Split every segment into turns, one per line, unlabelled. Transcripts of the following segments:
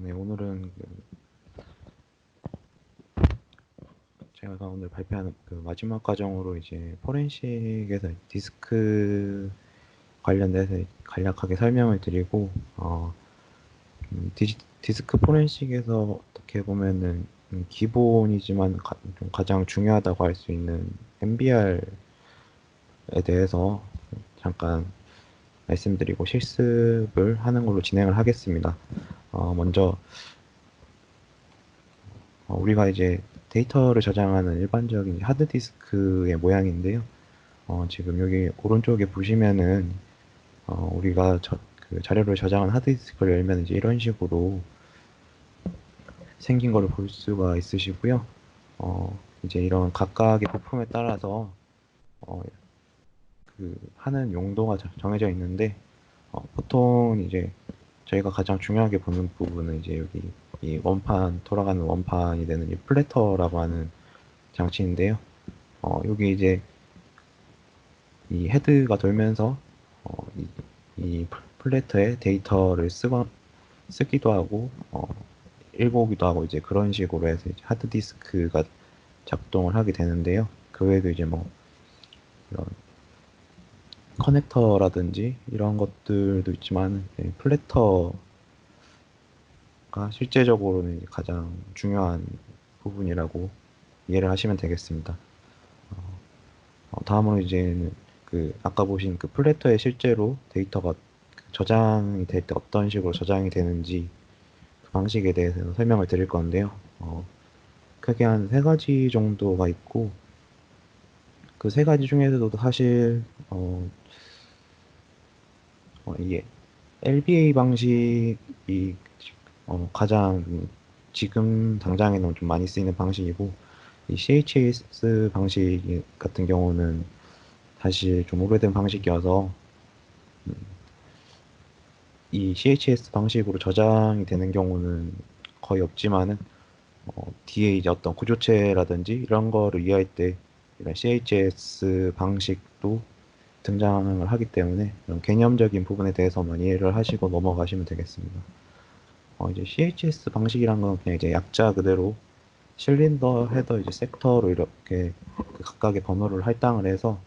네, 오늘은 제가 오늘 발표하는 그 마지막 과정으로 이제 포렌식에서 디스크 관련돼서 간략하게 설명을 드리고, 디스크 포렌식에서 어떻게 보면은 기본이지만 좀 가장 중요하다고 할 수 있는 MBR에 대해서 잠깐 말씀드리고 실습을 하는 걸로 진행을 하겠습니다. 먼저 우리가 이제 데이터를 저장하는 일반적인 하드디스크의 모양인데요. 지금 여기 오른쪽에 보시면은 우리가 그 자료를 저장한 하드디스크를 열면 이제 이런 식으로 생긴 거를 볼 수가 있으시고요. 이제 이런 각각의 부품에 따라서 어, 그 하는 용도가 정해져 있는데, 보통 이제 저희가 가장 중요하게 보는 부분은 이제 여기 이 원판 돌아가는 원판이 되는 이 플래터라고 하는 장치인데요. 여기 이제 이 헤드가 돌면서 이 플래터에 데이터를 쓰기도 하고 읽어오기도 하고 이제 그런 식으로 해서 이제 하드디스크가 작동을 하게 되는데요. 그 외에도 이제 뭐 이런 커넥터라든지 이런 것들도 있지만 플래터가 실제적으로는 이제 가장 중요한 부분이라고 이해를 하시면 되겠습니다. 다음으로 이제는 그 아까 보신 그 플래터에 실제로 데이터가 저장이 될 때 어떤 식으로 저장이 되는지 그 방식에 대해서 설명을 드릴 건데요. 크게 한 세 가지 정도가 있고 그 세 가지 중에서도 사실 이게 LBA 방식이 가장 지금 당장에는 좀 많이 쓰이는 방식이고 이 CHS 방식 같은 경우는 사실 좀 오래된 방식이어서 이 CHS 방식으로 저장이 되는 경우는 거의 없지만은 뒤에 이제 어떤 구조체라든지 이런 거를 이해할 때 이런 CHS 방식도 등장을 하기 때문에 이런 개념적인 부분에 대해서만 이해를 하시고 넘어가시면 되겠습니다. 이제 CHS 방식이란 건 그냥 이제 약자 그대로 실린더, 헤더, 이제 섹터로 이렇게 그 각각의 번호를 할당을 해서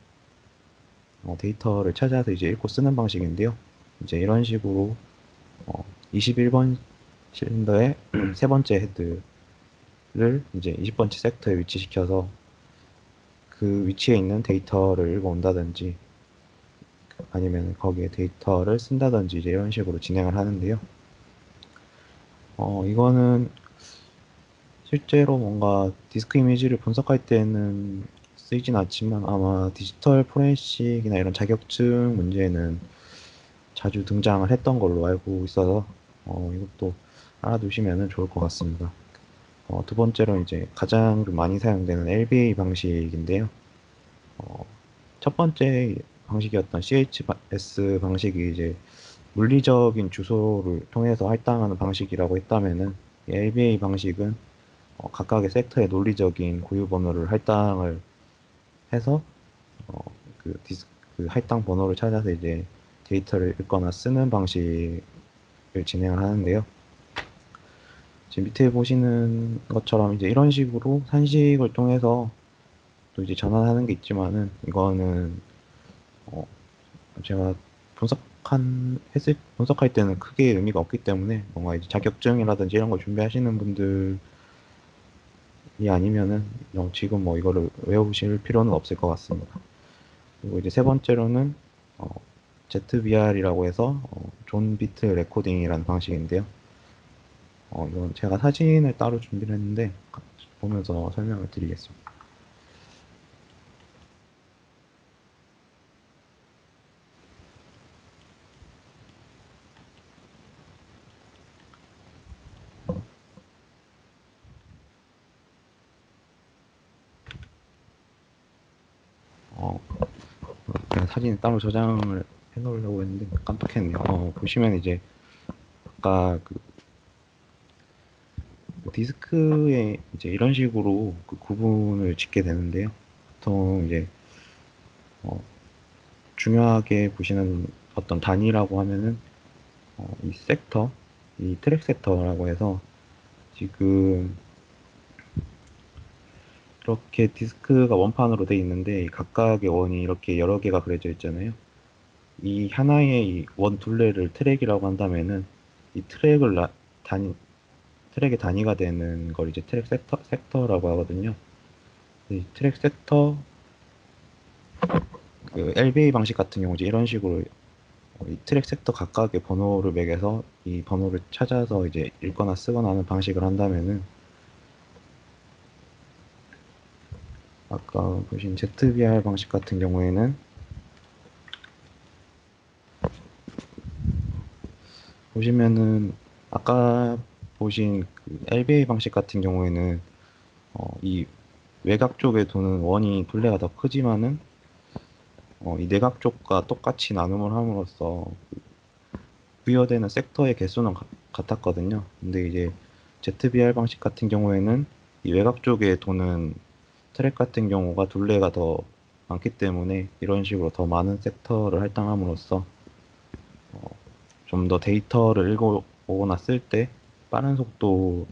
데이터를 찾아서 이제 읽고 쓰는 방식인데요. 이제 이런 식으로 21번 실린더의 세 번째 헤드를 이제 20번째 섹터에 위치시켜서 그 위치에 있는 데이터를 읽어온다든지 아니면 거기에 데이터를 쓴다든지 이제 이런 식으로 진행을 하는데요. 이거는 실제로 뭔가 디스크 이미지를 분석할 때는 쓰이진 않지만 아마 디지털 포렌식이나 이런 자격증 문제는 자주 등장을 했던 걸로 알고 있어서 이것도 알아두시면 좋을 것 같습니다. 두 번째로 이제 가장 좀 많이 사용되는 LBA 방식인데요. 첫 번째 방식이었던 CHS 방식이 이제 물리적인 주소를 통해서 할당하는 방식이라고 했다면은 LBA 방식은 각각의 섹터의 논리적인 고유 번호를 할당을 해서 그 그 할당 번호를 찾아서 이제 데이터를 읽거나 쓰는 방식을 진행을 하는데요. 지금 밑에 보시는 것처럼 이제 이런 식으로 산식을 통해서 또 이제 전환하는 게 있지만은 이거는 어 제가 분석할 때는 크게 의미가 없기 때문에 뭔가 이제 자격증이라든지 이런 걸 준비하시는 분들이 아니면은 지금 뭐 이거를 외우실 필요는 없을 것 같습니다. 그리고 이제 세 번째로는 어, ZBR이라고 해서 존 비트 레코딩이라는 방식인데요. 이건 제가 사진을 따로 준비를 했는데 같이 보면서 설명을 드리겠습니다. 어, 제가 사진을 따로 저장을 해놓으려고 했는데 깜빡했네요. 보시면 이제 아까 그 디스크에 이제 이런 식으로 그 구분을 짓게 되는데요. 보통 이제 어, 중요하게 보시는 어떤 단위라고 하면은 이 섹터, 이 트랙 세터라고 해서 지금 이렇게 디스크가 원판으로 돼 있는데 각각의 원이 이렇게 여러 개가 그려져 있잖아요. 이 하나의 이 원 둘레를 트랙이라고 한다면은 이 트랙의 단위가 되는 걸 이제 트랙 섹터라고 하거든요. 이 트랙 섹터 그 LBA 방식 같은 경우 이제 이런 식으로 이 트랙 섹터 각각의 번호를 매겨서 이 번호를 찾아서 이제 읽거나 쓰거나 하는 방식을 한다면은 아까 보신 ZBR 방식 같은 경우에는 보시면은 아까 보신 그 LBA 방식 같은 경우에는 이 외곽 쪽에 도는 원이 둘레가 더 크지만은 이 내각 쪽과 똑같이 나눔을 함으로써 부여되는 섹터의 개수는 같았거든요. 근데 이제 ZBR 방식 같은 경우에는 이 외곽 쪽에 도는 트랙 같은 경우가 둘레가 더 많기 때문에 이런 식으로 더 많은 섹터를 할당함으로써 좀 더 데이터를 읽어오거나 쓸 때 빠른 속도를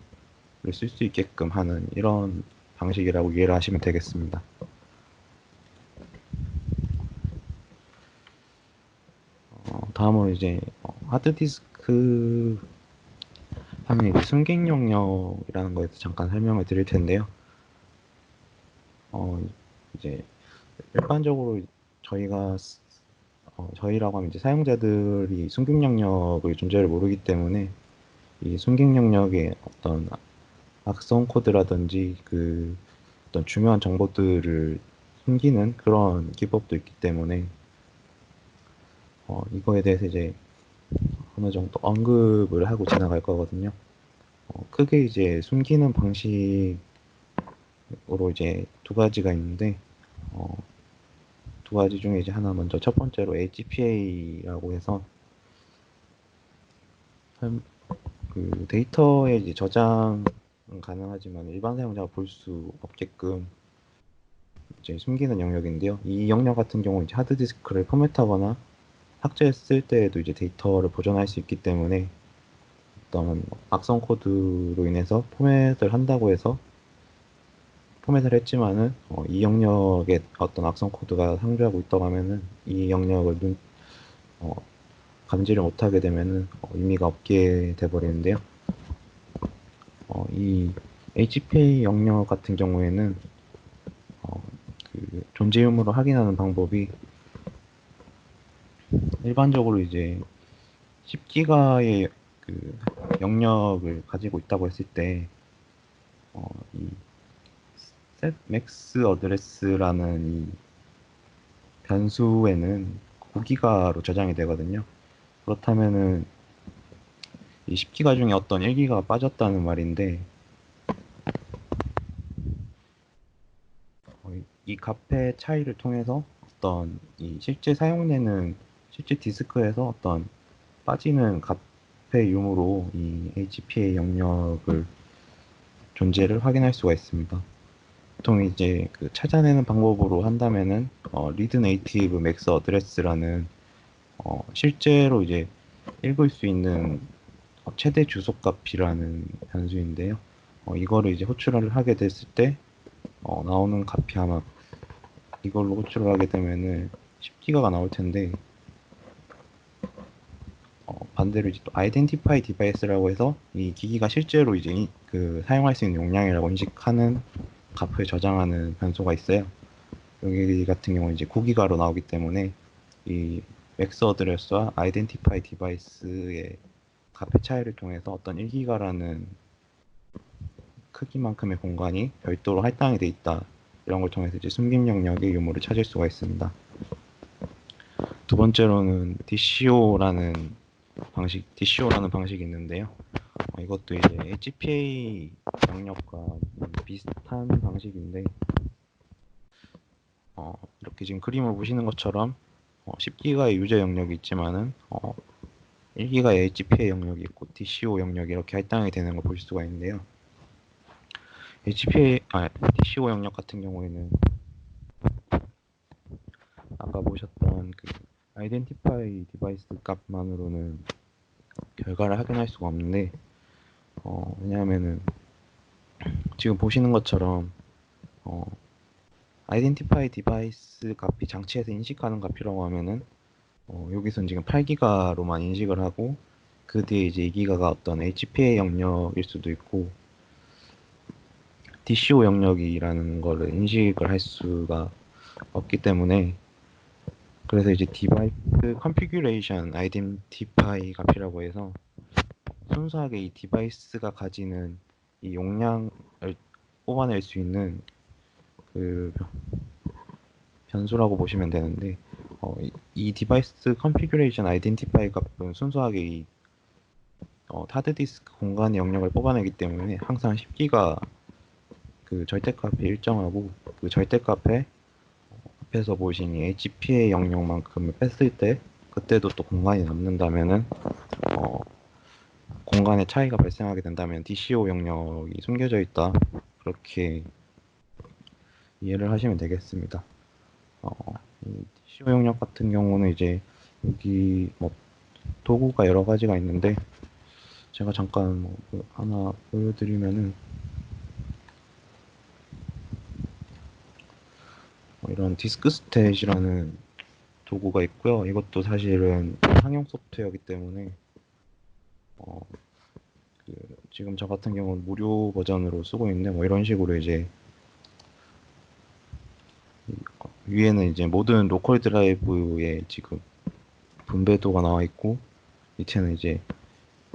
쓸 수 있게끔 하는 이런 방식이라고 이해를 하시면 되겠습니다. 다음으로 이제 하드디스크 하면 이제 승객 영역이라는 거에 대해서 잠깐 설명을 드릴 텐데요. 이제 일반적으로 저희가 저희라고 하면 이제 사용자들이 순격 영역의 존재를 모르기 때문에 이 순격 영역의 어떤 악성 코드라든지 그 어떤 중요한 정보들을 숨기는 그런 기법도 있기 때문에 이거에 대해서 이제 어느 정도 언급을 하고 지나갈 거거든요. 크게 이제 숨기는 방식으로 이제 두 가지가 있는데 어, 두 가지 중에 이제 하나 먼저 첫 번째로 HPA라고 해서 그 데이터의 이제 저장은 가능하지만 일반 사용자가 볼 수 없게끔 이제 숨기는 영역인데요. 이 영역 같은 경우는 이제 하드디스크를 포맷하거나 삭제했을 때에도 이제 데이터를 보존할 수 있기 때문에 어떤 악성 코드로 인해서 포맷을 한다고 해서 포맷을 했지만은 이 영역에 어떤 악성 코드가 상주하고 있다고 하면은 이 영역을 어, 감지를 못하게 되면은 의미가 없게 돼버리는데요. 이 HPA 영역 같은 경우에는 그 존재 유무를 확인하는 방법이 일반적으로 이제 10기가의 그 영역을 가지고 있다고 했을 때, 이 setmax address라는 이 변수에는 9기가로 저장이 되거든요. 그렇다면은 이 10기가 중에 어떤 1기가가 빠졌다는 말인데, 이 값의 차이를 통해서 어떤 이 실제 디스크에서 어떤 빠지는 값의 유무로 이 HPA 영역을 존재를 확인할 수가 있습니다. 보통 이제 그 찾아내는 방법으로 한다면은 리드 네이티브 맥스 어드레스라는 실제로 이제 읽을 수 있는 최대 주소값이라는 변수인데요. 이거를 이제 호출을 하게 됐을 때 나오는 값이 아마 이걸로 호출을 하게 되면은 10기가가 나올 텐데 반대로 이제 또 아이덴티파이 디바이스라고 해서 이 기기가 실제로 이제 그 사용할 수 있는 용량이라고 인식하는 값을 저장하는 변수가 있어요. 여기 같은 경우 이제 9기가로 나오기 때문에 이 맥스 어드레스와 아이덴티파이 디바이스의 값의 차이를 통해서 어떤 1기가라는 크기만큼의 공간이 별도로 할당이 돼 있다. 이런 걸 통해서 이제 숨김 영역의 유무를 찾을 수가 있습니다. 두 번째로는 DCO라는 방식이 있는데요. 이것도 이제 HPA 영역과 비슷한 방식인데, 이렇게 지금 그림을 보시는 것처럼 10기가의 유저 영역이 있지만은 1기가의 HPA 영역이 있고 DCO 영역이 이렇게 할당이 되는 걸 볼 수가 있는데요. DCO 영역 같은 경우에는 아까 보셨던 그 아이덴티파이 디바이스 값만으로는 결과를 확인할 수가 없는데, 왜냐하면은 지금 보시는 것처럼 어, identify device 값이 장치에서 인식하는 값이라고 하면은 여기선 지금 8기가로만 인식을 하고 그 뒤에 이제 2기가가 어떤 HPA 영역일 수도 있고 DCO 영역이라는 거를 인식을 할 수가 없기 때문에, 그래서 이제 디바이스 컨피규레이션 아이덴티파이 값이라고 해서 순수하게 이 디바이스가 가지는 이 용량을 뽑아낼 수 있는 그 변수라고 보시면 되는데, 이 디바이스 컨피규레이션 아이덴티파이 값은 순수하게 이 하드디스크 공간의 영역을 뽑아내기 때문에 항상 10기가 그 절대값이 일정하고, 그 절대값에 앞에서 보신 이 HP의 영역만큼을 뺐을 때 그때도 또 공간이 남는다면은 어, 공간의 차이가 발생하게 된다면 DCO 영역이 숨겨져 있다, 그렇게 이해를 하시면 되겠습니다. 이 DCO 영역 같은 경우는 이제 여기 뭐 도구가 여러 가지가 있는데 제가 잠깐 하나 보여드리면은 이런 디스크 스탯이라는 도구가 있고요. 이것도 사실은 상용 소프트웨어이기 때문에 어, 그 지금 저 같은 경우는 무료 버전으로 쓰고 있는데, 뭐 이런 식으로 이제 위에는 이제 모든 로컬 드라이브에 지금 분배도가 나와 있고, 밑에는 이제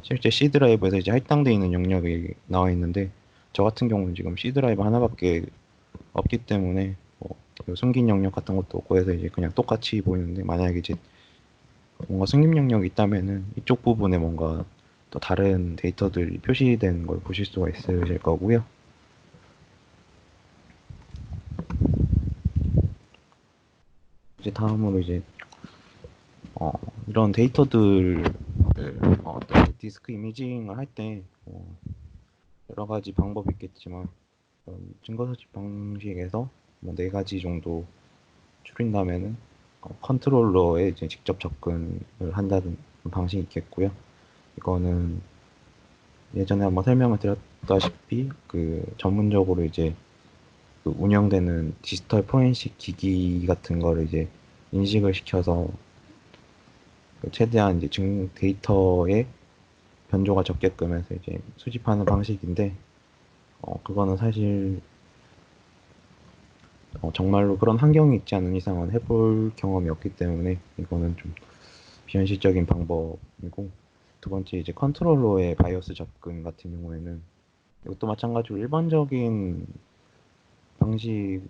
실제 C 드라이브에서 이제 할당되어 있는 영역이 나와 있는데, 저 같은 경우는 지금 C 드라이브 하나밖에 없기 때문에 숨긴 영역 같은 것도 없고 해서 이제 그냥 똑같이 보이는데, 만약에 이제 뭔가 숨김 영역이 있다면은 이쪽 부분에 뭔가 또 다른 데이터들이 표시된 걸 보실 수가 있으실 거고요. 이제 다음으로 이제 이런 데이터들을 어떤 디스크 이미징을 할 때 여러 가지 방법이 있겠지만 증거 수집 방식에서 뭐 네 가지 정도 줄인다면은 컨트롤러에 이제 직접 접근을 한다는 방식이 있겠고요. 이거는 예전에 한번 설명을 드렸다시피 그 전문적으로 이제 그 운영되는 디지털 포렌식 기기 같은 거를 이제 인식을 시켜서 최대한 이제 데이터에 변조가 적게끔 해서 이제 수집하는 방식인데, 그거는 사실 정말로 그런 환경이 있지 않은 이상은 해볼 경험이 없기 때문에 이거는 좀 비현실적인 방법이고, 두 번째 이제 컨트롤러의 바이오스 접근 같은 경우에는 이것도 마찬가지로 일반적인 방식은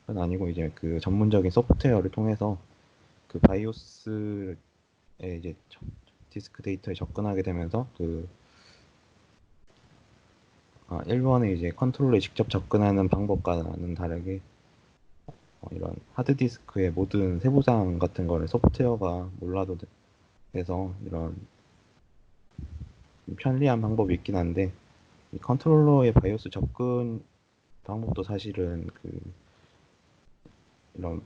아니고 이제 그 전문적인 소프트웨어를 통해서 그 바이오스에 이제 디스크 데이터에 접근하게 되면서 1번에 이제 컨트롤러에 직접 접근하는 방법과는 다르게 이런 하드디스크의 모든 세부사항 같은 거를 소프트웨어가 몰라도 돼서 이런 편리한 방법이 있긴 한데, 이 컨트롤러의 바이오스 접근 방법도 사실은 이런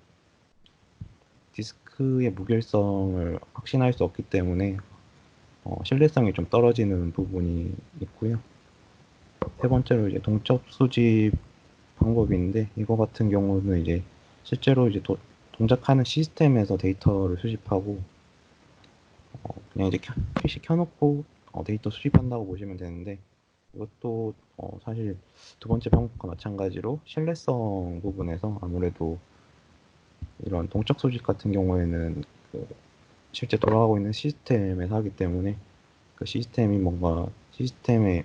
디스크의 무결성을 확신할 수 없기 때문에 신뢰성이 좀 떨어지는 부분이 있고요. 세 번째로 이제 동적 수집 방법인데, 이거 같은 경우는 이제 실제로 이제 동작하는 시스템에서 데이터를 수집하고 그냥 이제 PC 켜놓고 데이터 수집한다고 보시면 되는데, 이것도 사실 두 번째 방법과 마찬가지로 신뢰성 부분에서 아무래도 이런 동적 수집 같은 경우에는 그 실제 돌아가고 있는 시스템에서 하기 때문에 그 시스템이 뭔가 시스템에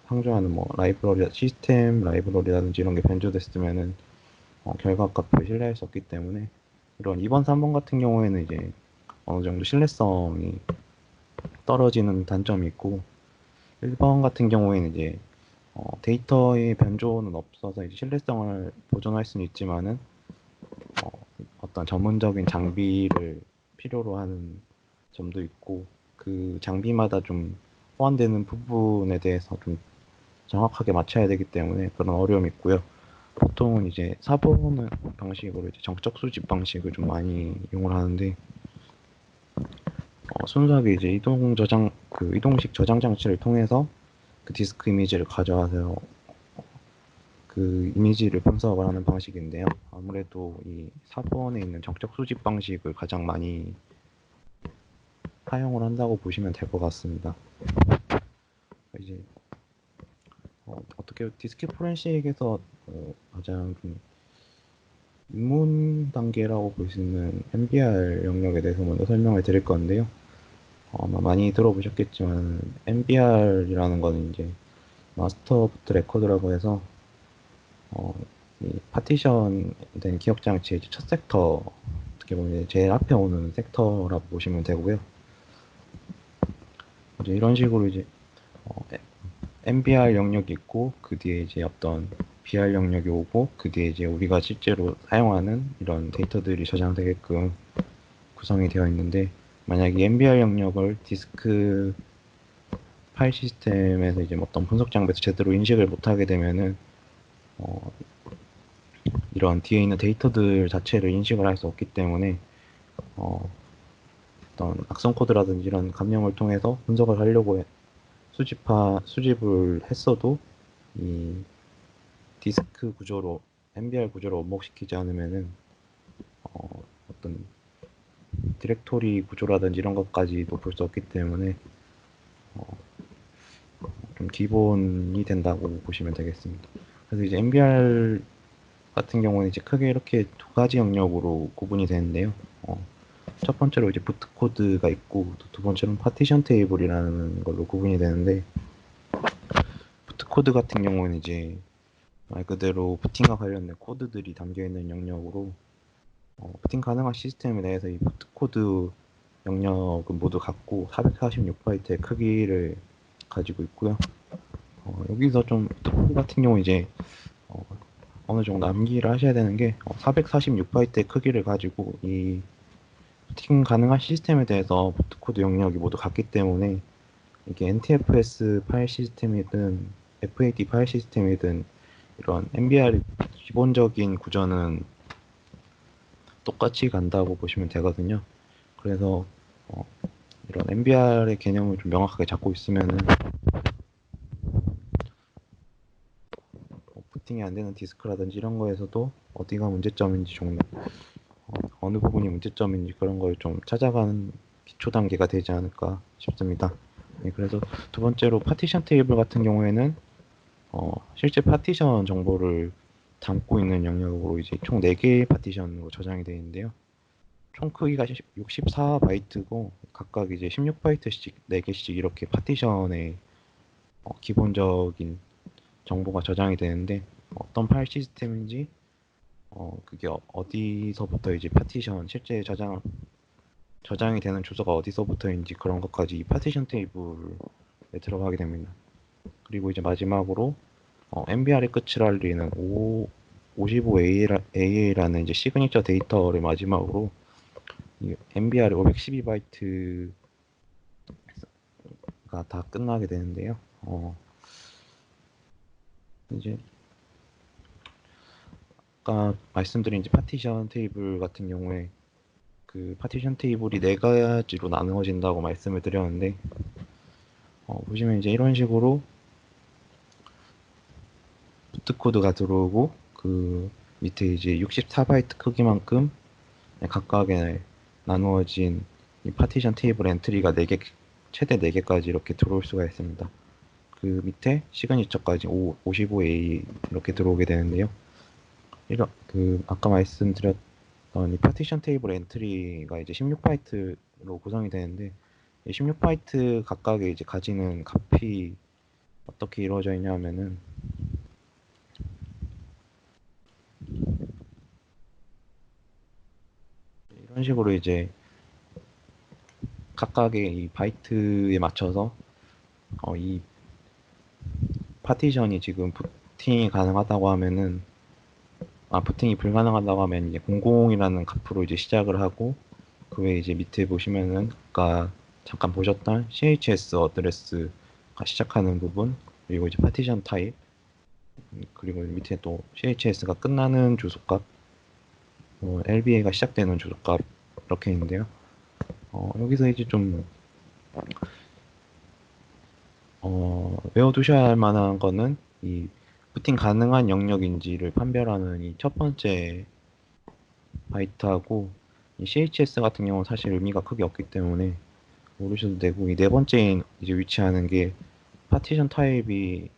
상주하는 뭐 라이브러리, 시스템 라이브러리라든지 이런 게 변조됐으면은 결과 값을 신뢰할 수 없기 때문에, 이런 2번, 3번 같은 경우에는 이제 어느 정도 신뢰성이 떨어지는 단점이 있고, 1번 같은 경우에는 이제 데이터의 변조는 없어서 이제 신뢰성을 보존할 수는 있지만은 어떤 전문적인 장비를 필요로 하는 점도 있고, 그 장비마다 좀 호환되는 부분에 대해서 좀 정확하게 맞춰야 되기 때문에 그런 어려움이 있고요. 보통은 이제 사보는 방식으로 이제 정적 수집 방식을 좀 많이 이용을 하는데, 순수하게 이제 이동식 저장 장치를 통해서 그 디스크 이미지를 가져와서 그 이미지를 분석을 하는 방식인데요. 아무래도 이 4번에 있는 정적 수집 방식을 가장 많이 사용을 한다고 보시면 될 것 같습니다. 이제 어떻게 디스크 포렌식에서 가장 좀 입문 단계라고 볼 수 있는 MBR 영역에 대해서 먼저 설명을 드릴 건데요. 아마 많이 들어보셨겠지만 MBR이라는 거는 이제 마스터 부트 레코드라고 해서 이 파티션 된 기억 장치의 첫 섹터, 어떻게 보면 제일 앞에 오는 섹터라고 보시면 되고요. 이제 이런 식으로 이제 MBR 영역이 있고 그 뒤에 이제 어떤 BR 영역이 오고 그 뒤에 이제 우리가 실제로 사용하는 이런 데이터들이 저장되게끔 구성이 되어 있는데, 만약에 MBR 영역을 디스크 파일 시스템에서 이제 어떤 분석 장비에서 제대로 인식을 못하게 되면은 이런 뒤에 있는 데이터들 자체를 인식을 할 수 없기 때문에 어떤 악성 코드라든지 이런 감염을 통해서 분석을 하려고 수집을 했어도 이 디스크 구조로 MBR 구조로 원목시키지 않으면은 어떤 디렉토리 구조라든지 이런 것까지도 볼 수 없기 때문에 좀 기본이 된다고 보시면 되겠습니다. 그래서 이제 MBR 같은 경우는 이제 크게 이렇게 두 가지 영역으로 구분이 되는데요. 첫 번째로 이제 부트 코드가 있고, 두 번째로는 파티션 테이블이라는 걸로 구분이 되는데, 부트 코드 같은 경우는 이제 말 그대로 부팅과 관련된 코드들이 담겨 있는 영역으로, 부팅 가능한 시스템에 대해서 이 부트 코드 영역은 모두 같고 446바이트의 크기를 가지고 있고요. 여기서 좀 부트 코드 같은 경우 이제 어느 정도 암기를 하셔야 되는 게 446바이트의 크기를 가지고 이 부팅 가능한 시스템에 대해서 부트 코드 영역이 모두 같기 때문에 이게 NTFS 파일 시스템이든 FAT 파일 시스템이든 이런 MBR 기본적인 구조는 똑같이 간다고 보시면 되거든요. 그래서 이런 MBR의 개념을 좀 명확하게 잡고 있으면은 부팅이 안 되는 디스크라든지 이런 거에서도 어디가 문제점인지 정도, 어느 부분이 문제점인지 그런 걸 좀 찾아가는 기초 단계가 되지 않을까 싶습니다. 네, 그래서 두 번째로 파티션 테이블 같은 경우에는 실제 파티션 정보를 담고 있는 영역으로 이제 총 4개의 파티션으로 저장이 되어 있는데요. 총 크기가 64바이트고 각각 이제 16바이트씩 4개씩 이렇게 파티션에 기본적인 정보가 저장이 되는데, 어떤 파일 시스템인지 그게 어디서부터 이제 파티션 실제 저장이 되는 주소가 어디서부터인지 그런 것까지 이 파티션 테이블에 들어가게 됩니다. 그리고 이제 마지막으로 MBR의 끝을 알리는 55AA라는 이제 시그니처 데이터를 마지막으로 이 MBR의 512바이트가 다 끝나게 되는데요. 이제 아까 말씀드린 이제 파티션 테이블 같은 경우에 그 파티션 테이블이 4가지로 나누어진다고 말씀을 드렸는데, 보시면 이제 이런 식으로 부트 코드가 들어오고 그 밑에 이제 64바이트 크기만큼 각각의 나누어진 이 파티션 테이블 엔트리가 4개, 최대 4개까지 이렇게 들어올 수가 있습니다. 그 밑에 시그니처까지 55A 이렇게 들어오게 되는데요. 아까 말씀드렸던 이 파티션 테이블 엔트리가 이제 16바이트로 구성이 되는데, 이 16바이트 각각의 이제 가지는 값이 어떻게 이루어져 있냐면은 이런 식으로 이제 각각의 이 바이트에 맞춰서 이 파티션이 지금 부팅이 가능하다고 하면은, 부팅이 불가능하다고 하면 이제 00이라는 값으로 이제 시작을 하고, 그 외에 이제 밑에 보시면은 아까 잠깐 보셨던 CHS 어드레스가 시작하는 부분, 그리고 이제 파티션 타입, 그리고 밑에 또 CHS가 끝나는 주소값, LBA가 시작되는 주소값 이렇게 있는데요. 여기서 이제 좀 외워두셔야 할 만한 거는 이 부팅 가능한 영역인지를 판별하는 이 첫 번째 바이트하고, 이 CHS 같은 경우는 사실 의미가 크게 없기 때문에 모르셔도 되고, 이 네 번째인 이제 위치하는 게 파티션 타입이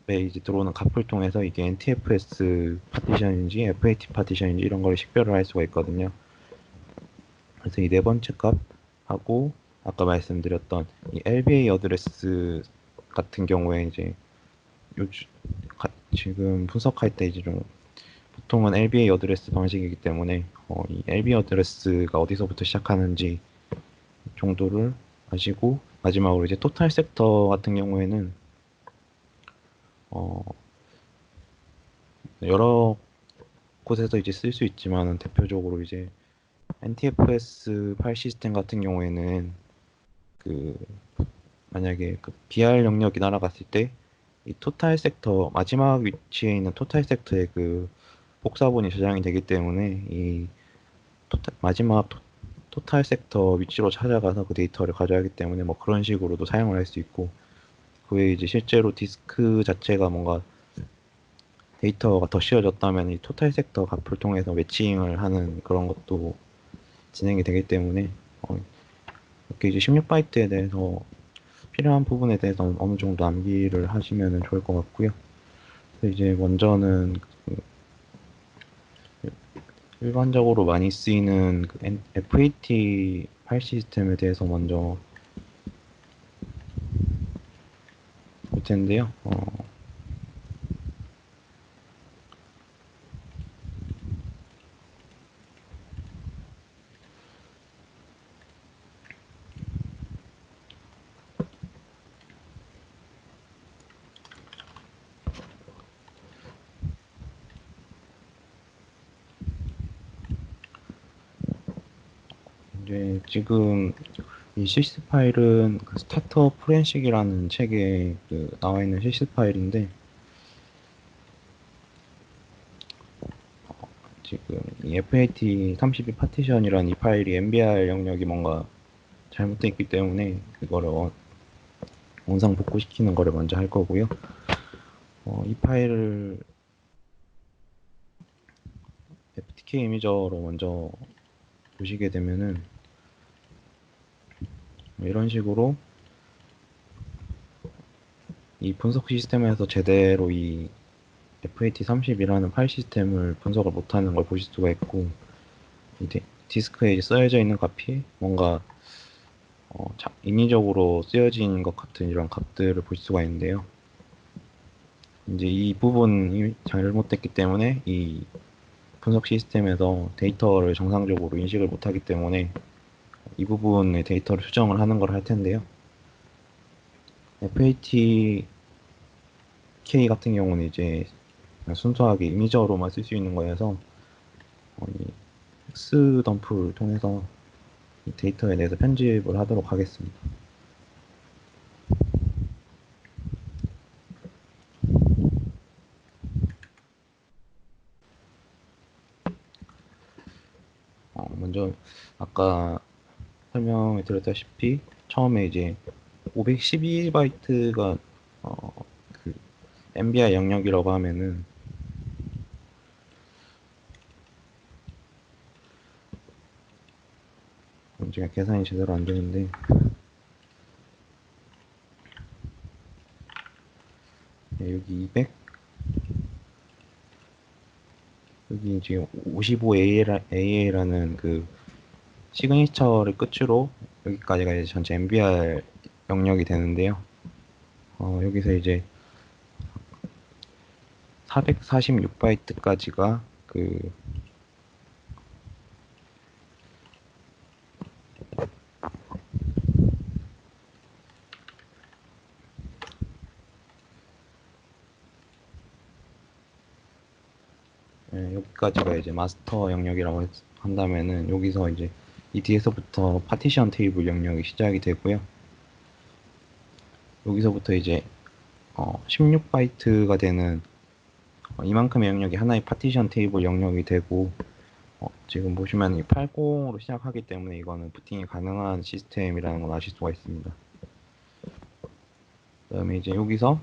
에 이제 들어오는 값을 통해서 이게 NTFS 파티션인지 FAT 파티션인지 이런 걸 식별을 할 수가 있거든요. 그래서 이 네 번째 값하고 아까 말씀드렸던 이 LBA 어드레스 같은 경우에 이제 요즘 지금 분석할 때 이제 좀 보통은 LBA 어드레스 방식이기 때문에 이 LBA 어드레스가 어디서부터 시작하는지 정도를 아시고, 마지막으로 이제 토탈 섹터 같은 경우에는 어, 여러 곳에서 이제 쓸 수 있지만 대표적으로 이제 NTFS 파일 시스템 같은 경우에는 그 만약에 그 BR 영역이 날아갔을 때 이 토탈 섹터 마지막 위치에 있는 토탈 섹터의 그 복사본이 저장이 되기 때문에 이 마지막 토탈 섹터 위치로 찾아가서 그 데이터를 가져야 하기 때문에 뭐 그런 식으로도 사용을 할 수 있고, 그 외에 이제 실제로 디스크 자체가 뭔가 데이터가 더 씌워졌다면 이 토탈 섹터 값을 통해서 매칭을 하는 그런 것도 진행이 되기 때문에 이렇게 이제 16바이트에 대해서 필요한 부분에 대해서 어느 정도 암기를 하시면 좋을 것 같고요. 그래서 이제 먼저는 그 일반적으로 많이 쓰이는 그 FAT 파일 시스템에 대해서 먼저 볼 텐데요. 이제 지금 이 CC 파일은 그 스타터 포렌식이라는 책에 그 나와 있는 CC 파일인데, 지금 이 FAT 32 파티션이라는 이 파일이 MBR 영역이 뭔가 잘못되어 있기 때문에 그거를 원상 복구시키는 거를 먼저 할 거고요. 이 파일을 FTK 이미저로 먼저 보시게 되면은 이런 식으로 이 분석 시스템에서 제대로 이 FAT30이라는 파일 시스템을 분석을 못하는 걸 보실 수가 있고, 이 디스크에 쓰여져 있는 값이 뭔가 인위적으로 쓰여진 것 같은 이런 값들을 볼 수가 있는데요. 이제 이 부분이 잘못됐기 때문에 이 분석 시스템에서 데이터를 정상적으로 인식을 못하기 때문에 이 부분의 데이터를 수정을 하는 걸 할 텐데요. FAT K 같은 경우는 이제 순수하게 이미저로만 쓸 수 있는 거여서 이 엑스 덤프를 통해서 이 데이터에 대해서 편집을 하도록 하겠습니다. 먼저 아까 설명을 드렸다시피 처음에 이제 512바이트가 그 MBR 영역이라고 하면은 제가 계산이 제대로 안 되는데, 여기 200, 여기 지금 55AA라는 그 시그니처를 끝으로 여기까지가 이제 전체 MBR 영역이 되는데요. 여기서 이제 446바이트까지가 그 여기까지가 이제 마스터 영역이라고 한다면은 여기서 이제 이 뒤에서부터 파티션 테이블 영역이 시작이 되고요. 여기서부터 이제 16바이트가 되는 이만큼의 영역이 하나의 파티션 테이블 영역이 되고, 지금 보시면 이 80으로 시작하기 때문에 이거는 부팅이 가능한 시스템이라는 걸 아실 수가 있습니다. 그다음에 이제 여기서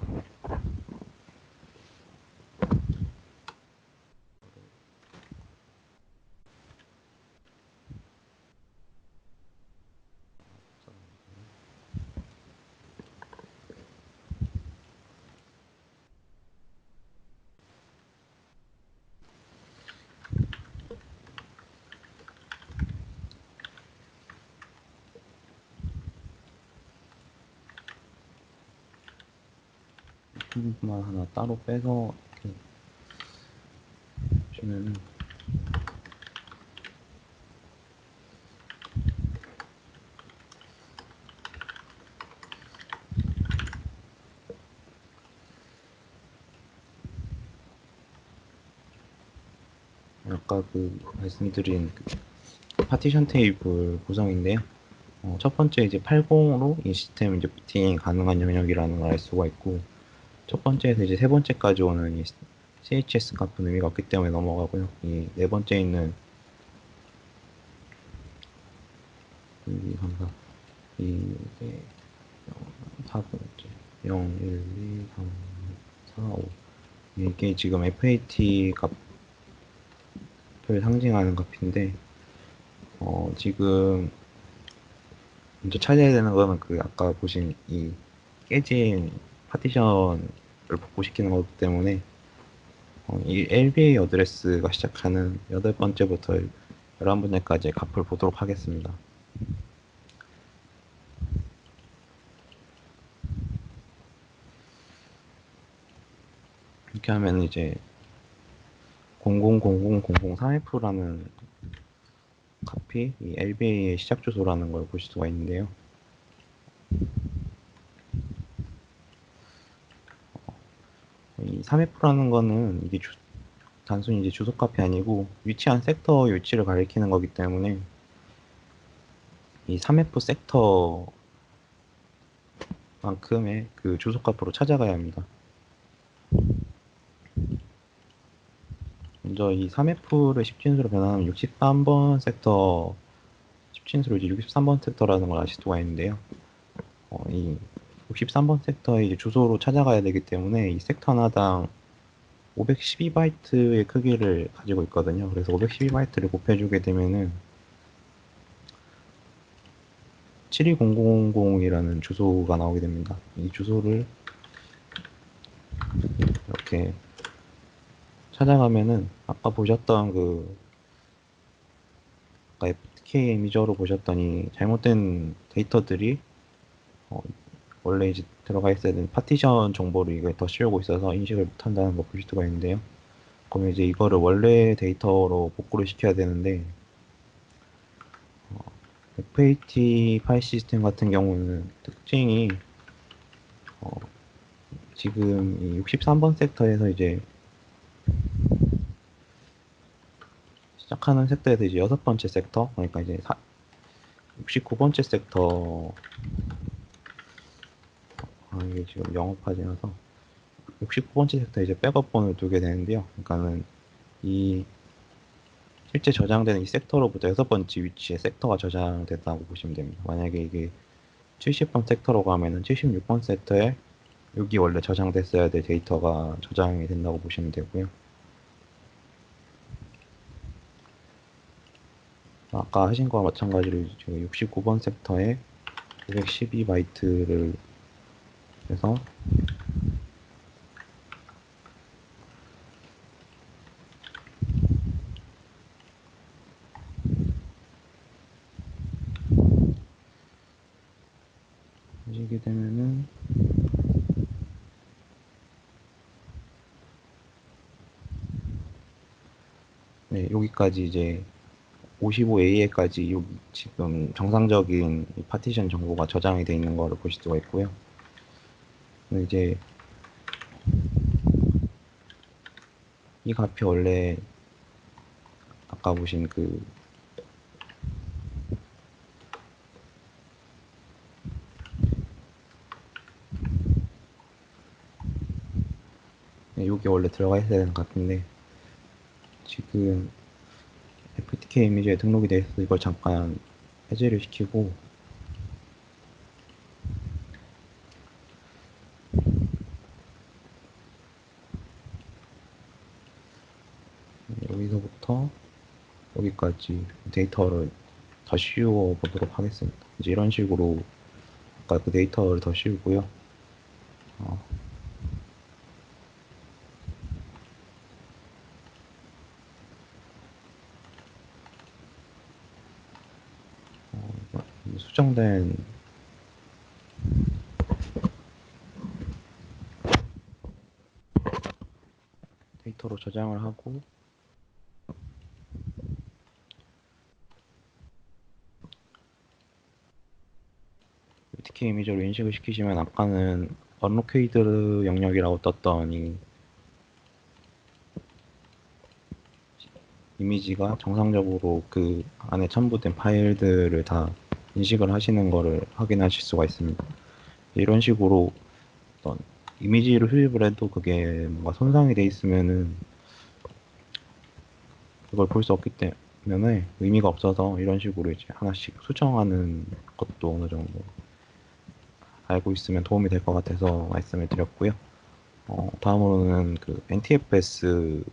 부분만 하나 따로 빼서 이렇게 보시면은 아까 그 말씀드린 그 파티션 테이블 구성인데요. 첫 번째 이제 80으로 이 시스템 이제 부팅이 가능한 영역이라는 걸 알 수가 있고, 첫 번째에서 이제 세 번째까지 오는 이 CHS 값은 의미가 없기 때문에 넘어가고요. 이 네 번째 있는 이 감사 이게 4번째 0, 1, 2, 3, 4, 5 이게 지금 FAT 값을 상징하는 값인데, 지금 먼저 찾아야 되는 거는 그 아까 보신 이 깨진 파티션을 복구시키는 거기 때문에 이 LBA 어드레스가 시작하는 8번째부터 11번째까지의 값을 보도록 하겠습니다. 이렇게 하면 이제 000003F라는 값이 이 LBA의 시작 주소라는 걸 보실 수가 있는데요. 이 3F라는 거는 이게 단순히 이제 주소값이 아니고 위치한 섹터 위치를 가리키는 거기 때문에 이 3F 섹터만큼의 그 주소값으로 찾아가야 합니다. 먼저 이 3F를 10진수로 변환하면 63번 섹터 10진수로 이제 63번 섹터라는 걸 아실 수가 있는데요. 이 63번 섹터의 이제 주소로 찾아가야 되기 때문에 이 섹터 하나당 512바이트의 크기를 가지고 있거든요. 그래서 512바이트를 곱해주게 되면은 72000이라는 주소가 나오게 됩니다. 이 주소를 이렇게 찾아가면은 아까 보셨던 그 아까 FTK 이미저로 보셨던 이 잘못된 데이터들이 원래 이제 들어가 있어야 되는 파티션 정보를 이걸 더 씌우고 있어서 인식을 못한다는 거 보실 수가 있는데요. 그러면 이제 이거를 원래 데이터로 복구를 시켜야 되는데 FAT 파일 시스템 같은 경우는 특징이 지금 이 63번 섹터에서 이제 시작하는 섹터에서 이제 6번째 섹터, 그러니까 이제 69번째 섹터, 이게 지금 영업하지 않아서 69번째 섹터에 이제 백업본을 두게 되는데요. 그러니까는 이 실제 저장되는 이 섹터로부터 6번째 위치에 섹터가 저장됐다고 보시면 됩니다. 만약에 이게 70번 섹터로 가면은 76번 섹터에 여기 원래 저장됐어야 될 데이터가 저장이 된다고 보시면 되고요. 아까 하신 거와 마찬가지로 69번 섹터에 512바이트를 해서 하시게 되면은 네, 여기까지 이제 55A에까지 지금 정상적인 파티션 정보가 저장이 되어 있는 거를 보실 수가 있고요. 이제 이 값이 원래 아까 보신 그 여기 원래 들어가 있어야 되는 값인데 지금 FTK 이미지에 등록이 돼 있어서 이걸 잠깐 해제를 시키고, 여기서부터 여기까지 데이터를 더 씌워 보도록 하겠습니다. 이제 이런 식으로 아까 그 데이터를 더 씌우고요. 수정된 데이터로 저장을 하고, TK 이미지로 인식을 시키시면 아까는 언로케이드 영역이라고 떴던 이 이미지가 정상적으로 그 안에 첨부된 파일들을 다 인식을 하시는 거를 확인하실 수가 있습니다. 이런 식으로 어떤 이미지를 수립을 해도 그게 뭔가 손상이 돼 있으면은 그걸 볼 수 없기 때문에 의미가 없어서 이런 식으로 이제 하나씩 수정하는 것도 어느 정도 알고 있으면 도움이 될 것 같아서 말씀을 드렸고요. 다음으로는 그 NTFS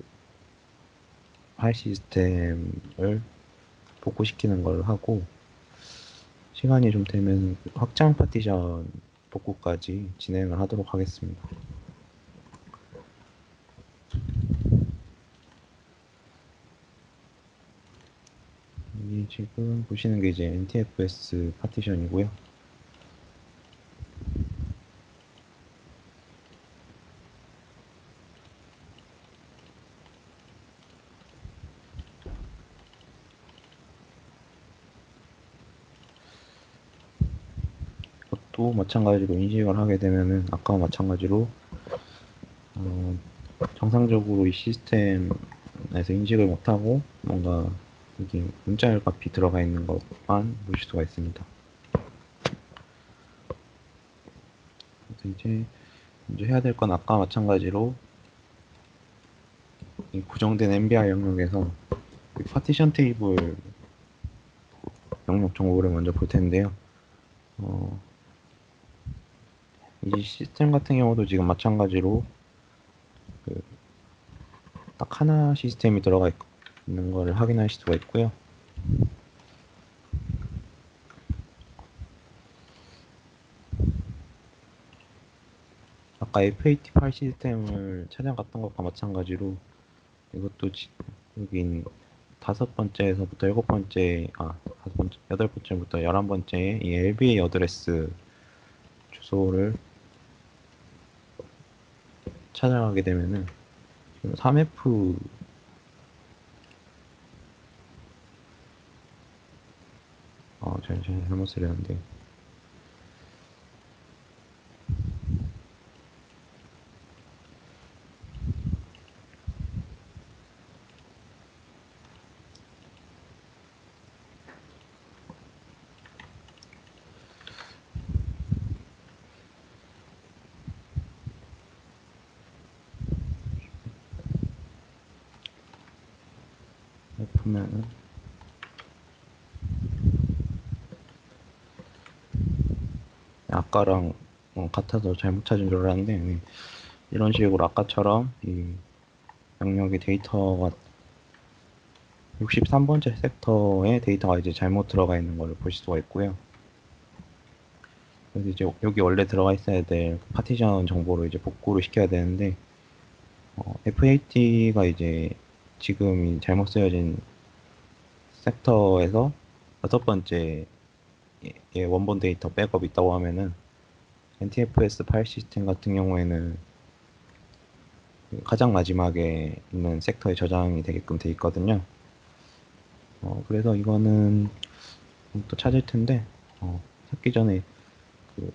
파일 시스템을 복구시키는 걸 하고, 시간이 좀 되면 확장 파티션 복구까지 진행을 하도록 하겠습니다. 이 지금 보시는 게 이제 NTFS 파티션이고요. 이것도 마찬가지로 인식을 하게 되면은 아까와 마찬가지로 정상적으로 이 시스템에서 인식을 못하고 뭔가 여기 문자 값이 들어가 있는 것만 보실 수가 있습니다. 그래서 이제 먼저 해야 될 건 아까 마찬가지로 이 고정된 MBR 영역에서 파티션 테이블 영역 정보를 먼저 볼 텐데요. 이 시스템 같은 경우도 지금 마찬가지로 딱 하나 시스템이 들어가 있는 것을 확인하실 수가 있고요. 아까 FAT 파일 시스템을 찾아갔던 것과 마찬가지로 이것도 여기 5번째에서부터 7번째, 5번째, 8번째부터 11번째에 이 LBA 어드레스 주소를 찾아가게 되면은 3F 제가 잘못 쓰려는데 F면은 아까랑 같아서 잘못 찾은 줄 알았는데 이런 식으로 아까처럼 이 영역의 데이터가 63번째 섹터에 데이터가 이제 잘못 들어가 있는 걸 보실 수가 있고요. 그래서 이제 여기 원래 들어가 있어야 될 파티션 정보를 이제 복구를 시켜야 되는데 FAT가 이제 지금 잘못 쓰여진 섹터에서 6번째 원본 데이터 백업이 있다고 하면은 NTFS 파일 시스템 같은 경우에는 가장 마지막에 있는 섹터에 저장이 되게끔 돼 있거든요. 그래서 이거는 또 찾을 텐데 찾기 전에 그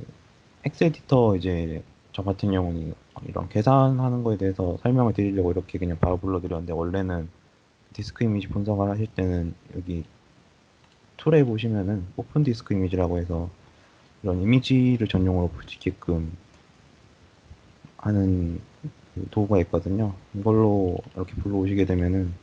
엑셀 에디터 이제 저 같은 경우는 이런 계산하는 거에 대해서 설명을 드리려고 이렇게 그냥 바로 불러드렸는데, 원래는 디스크 이미지 분석을 하실 때는 여기 툴에 보시면은 오픈 디스크 이미지라고 해서 이런 이미지를 전용으로 볼 수 있게끔 하는 그 도구가 있거든요. 이걸로 이렇게 불러오시게 되면은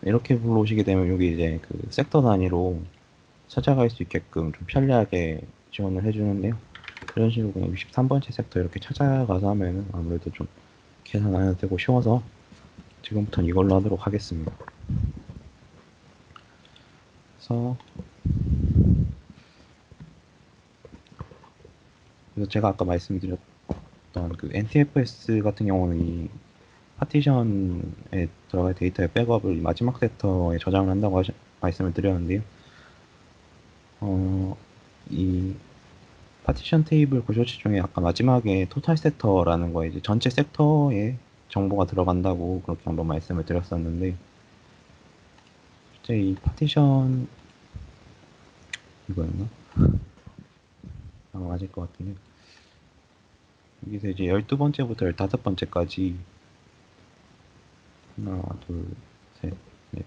이렇게 불러오시게 되면 여기 이제 그 섹터 단위로 찾아갈 수 있게끔 좀 편리하게 지원을 해주는데요. 이런 식으로 그냥 63번째 섹터 이렇게 찾아가서 하면은 아무래도 좀 계산 안 해도 되고 쉬워서 지금부터는 이걸로 하도록 하겠습니다. 그래서 제가 아까 말씀드렸던 그 NTFS 같은 경우는 이 파티션에 들어갈 데이터의 백업을 마지막 섹터에 저장을 한다고 말씀을 드렸는데요. 이 파티션 테이블 구조체 중에 아까 마지막에 토탈 섹터라는 거에 이제 전체 섹터에 정보가 들어간다고 그렇게 한번 말씀을 드렸었는데, 실제 이 파티션 이거였나? 아마 맞을 것 같은데, 여기서 이제 12번째부터 15번째까지 하나, 둘, 셋, 넷,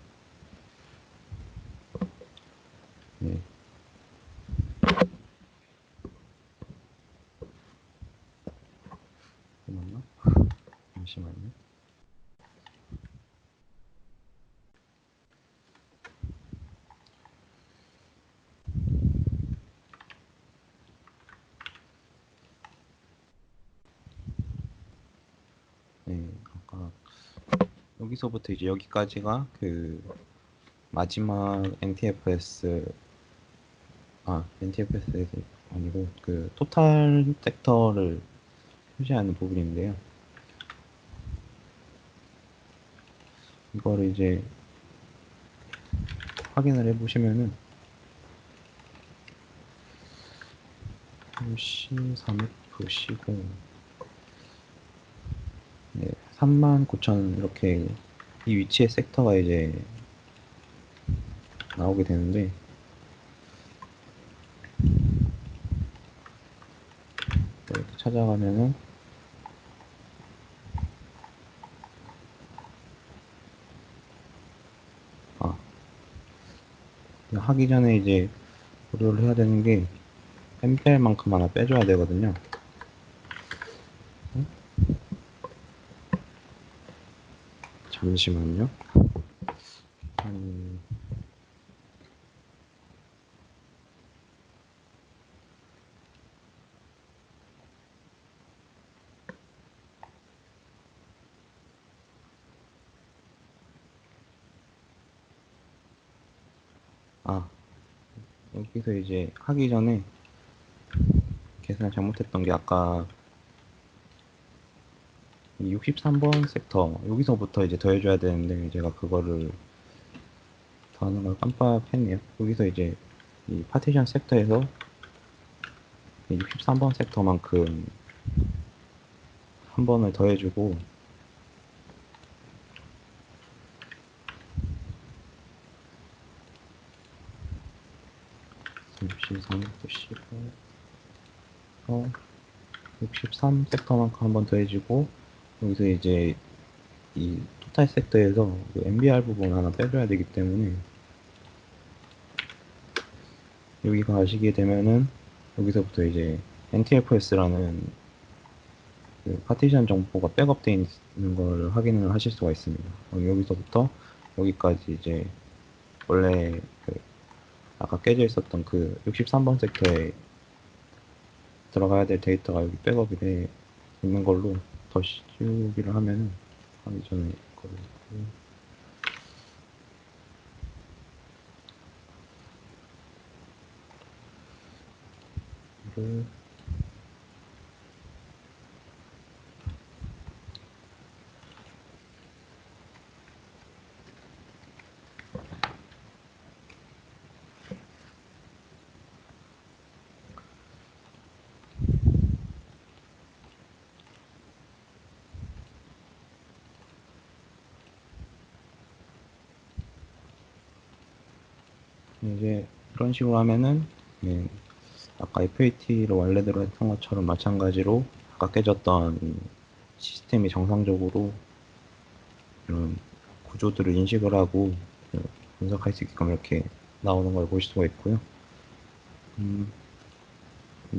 넷. 맞나? 잠시만요. 네, 아까 여기서부터 이제 여기까지가 그 마지막 NTFS 아니고 그 토탈 섹터를 표시하는 부분인데요. 이거를 이제 확인을 해보시면은 C3F 시공 네, 39,000 이렇게 이 위치의 섹터가 이제 나오게 되는데, 이렇게 찾아가면은 하기 전에 이제 고려를 해야 되는 게 엠펠만큼 하나 빼줘야 되거든요. 잠시만요. 여기서 이제 하기 전에 계산을 잘못했던 게 아까 63번 섹터 여기서부터 이제 더해줘야 되는데 제가 그거를 더하는 걸 깜빡했네요. 여기서 이제 이 파티션 섹터에서 63번 섹터만큼 한 번을 더해주고 어, 63 섹터만큼 한 번 더해주고 여기서 이제 이 토탈 섹터에서 그 MBR 부분 하나 빼줘야 되기 때문에 여기 가시게 되면은 여기서부터 이제 NTFS라는 그 파티션 정보가 백업되어 있는 걸 확인을 하실 수가 있습니다. 여기서부터 여기까지 이제 원래 그 아까 깨져 있었던 그 63번 섹터에 들어가야 될 데이터가 여기 백업이 돼 있는 걸로 더 씌우기를 하면은 하기 전에 이거를 이제 이런 식으로 하면은 예, 아까 FAT를 원래대로 했던 것처럼 마찬가지로 아까 깨졌던 시스템이 정상적으로 이런 구조들을 인식을 하고 분석할 수 있게끔 이렇게 나오는 걸 보실 수가 있고요.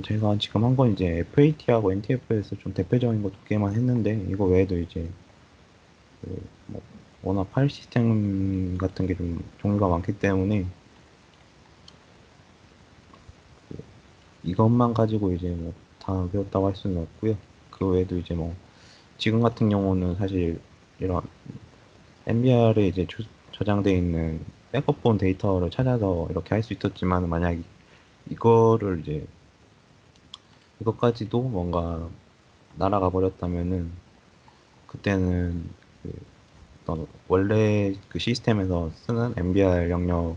제가 지금 한 건 이제 FAT하고 NTF에서 좀 대표적인 거 두 개만 했는데 이거 외에도 이제 그 워낙 파일 시스템 같은 게 좀 종류가 많기 때문에 이것만 가지고 이제 뭐 다 배웠다고 할 수는 없고요. 그 외에도 이제 뭐 지금 같은 경우는 사실 이런 MBR에 이제 저장돼 있는 백업본 데이터를 찾아서 이렇게 할 수 있었지만 만약 이거를 이제 이것까지도 뭔가 날아가 버렸다면은 그때는 그 어떤 원래 그 시스템에서 쓰는 MBR 영역하고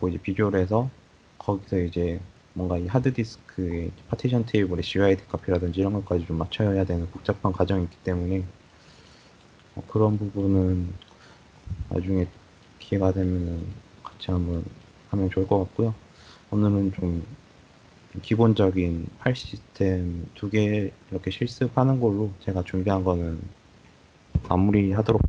이제 비교를 해서 거기서 이제 뭔가 이 하드디스크의 파티션 테이블의 CYD 카피라든지 이런 것까지 좀 맞춰야 되는 복잡한 과정이 있기 때문에 그런 부분은 나중에 기회가 되면은 같이 한번 하면 좋을 것 같고요. 오늘은 좀 기본적인 파일 시스템 두 개 이렇게 실습하는 걸로 제가 준비한 거는 마무리하도록